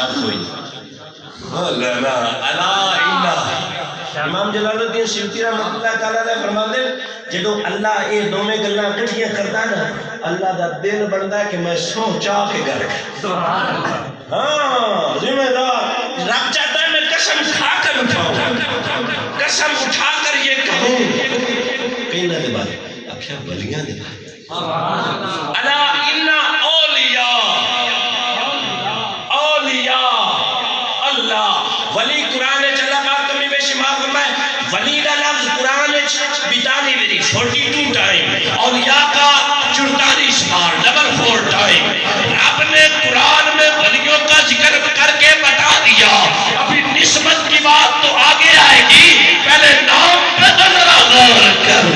شک ہوئی امام جلال الدین سیوطی رحمۃ اللہ تعالی علیہ فرماتے ہیں جدو اللہ یہ دونوں گلاں کٹھیاں کرتا نا اللہ دا دل بنتا ہے کہ میں سو چاہ کے گھر ہاں ذمہ دار رب چاہتا ہے میں قسم کھا کر اٹھاؤں قسم اٹھا کر یہ کہوں کہنا دے بارے اکھیا ولیاں دے بارے الا ان اولیاء اللہ ولی قرآن چلا بات تمہیں بے شمار فرمائے ولی کا لفظ قرآن 42 ٹائم اولیاء کا 44 بار ڈبل 4 ٹائم رب نے قرآن میں ولیوں کا ذکر کر کے بتا دیا ابھی نسبت کی بات تو آگے آئے گی پہلے نام پہ ذرا غور کر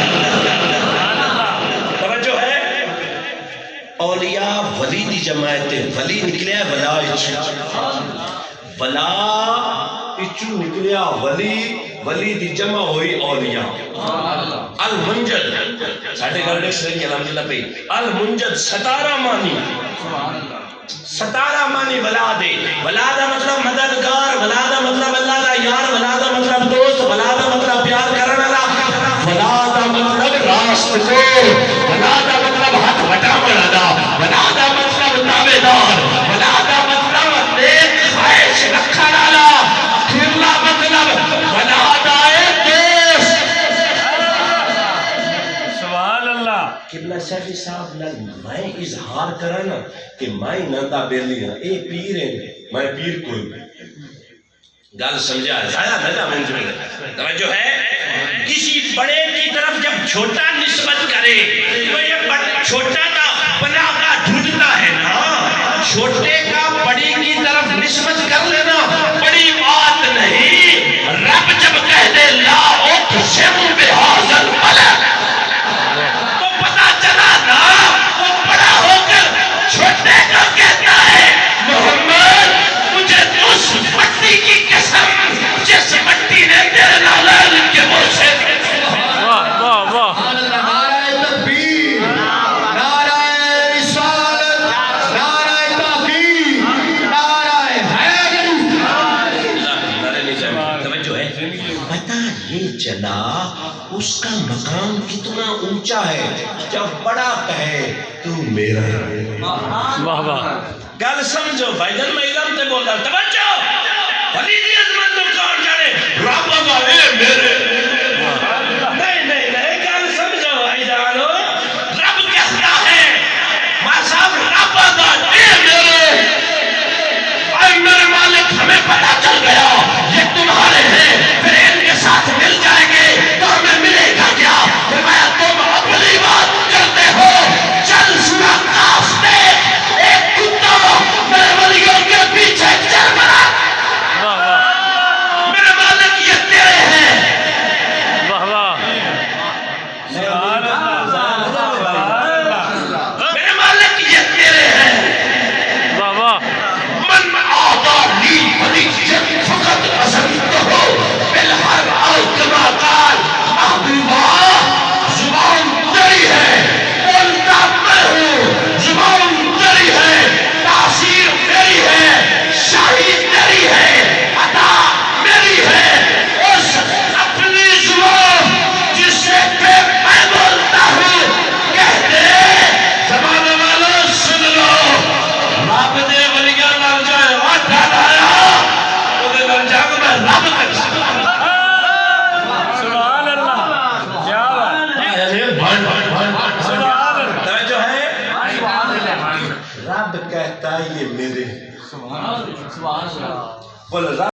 توجہ ہے اولیاء ولی دی جماعت ولی نکلیا ولا ولا اچو نکلیا ولی دی جمع ہوئی اولیاء المنجد ساڑھے گھر ڈیکس رہی الحمدللہ پہ المنجد 17 مانی ولادے ولادہ مطلب مددگار ولادہ مطلب اللہ دا یار ولادہ مطلب دوست ولادہ مطلب پیار کرنا ولادہ مطلب راست کو ولادہ مطلب ہاتھ وٹا مڑا ولادہ مطلب تابعدار ولادہ مطلب نیک خواہش رکھا ڈالا اخیرلا مطلب ولادہ دوست سبحان اللہ قبلہ شیخ صاحب میں اظہار کرانا کہ میں نندا بیلی ہوں اے پیر ہیں میں پیر کوئی گل سمجھا زیادہ ندا منجمے توجہ ہے کسی بڑے کی طرف جب چھوٹا نسبت کرے تو یہ چھوٹا کا بنا کا ڈھونڈتا ہے نا چھوٹے کا بڑی کی طرف نسبت کر لینا بڑی بات نہیں رب جب کہہ دے لا اقسم بہذا البلد تو پتا چلا نا وہ بڑا ہو کر چھوٹے کا کہتا ہے محمد مجھے اس مٹی کی قسم جس مٹی نے تیرے نالال کے منہ سے واہ واہ واہ نعرہ تکبیر نعرہ رسالت نعرہ تحقیق نعرہ حیدر توجہ ہے پتہ یہ چلا اس کا مقام کتنا اونچا ہے جب بڑا کہے تو میرا واہ واہ گل سمجھو بھائی جان میں علم تے بول رہا توجہ ولی دی عظمت تو کون جانے رب کا اے میرے نہیں گل سمجھو بھائی جانو رب کہتا ہے ماں صاحب رب کا اے میرے اے میرے مالک ہمیں پتہ چل گیا یہ تمہارے ہیں پھر ان کے ساتھ مل جائیں گے تو ہمیں ملے گا کیا فرمایا تم اپنی بات کرتے ہو چل سورہ قاف میں ایک کتا میرے ولیوں کے پیچھے چل پڑا واہ واہ میرے مالک یہ تیرے ہیں واہ واہ سبحان اللہ سبحان اللہ میرے مالک یہ تیرے ہیں واہ واہ من آتا لی ولیجت فقط اسنتہ بالحر او کما قال محبوبہ زبان تیری ہے بولتا میں ہوں زبان تیری ہے تاثیر میری ہے شاہی تیری ہے عطا میری ہے اس اپنی زبان جس سے پہ میں بولتا ہوں کہہ دے زبان والا سن لو رب دے ولیاں نال جائے واٹا لایا او دے نال جگ میں رب کر سبحان اللہ کیا بات سبحان اللہ توجہ ہے رب کہتا ہے یہ میرے سبحان اللہ بول رب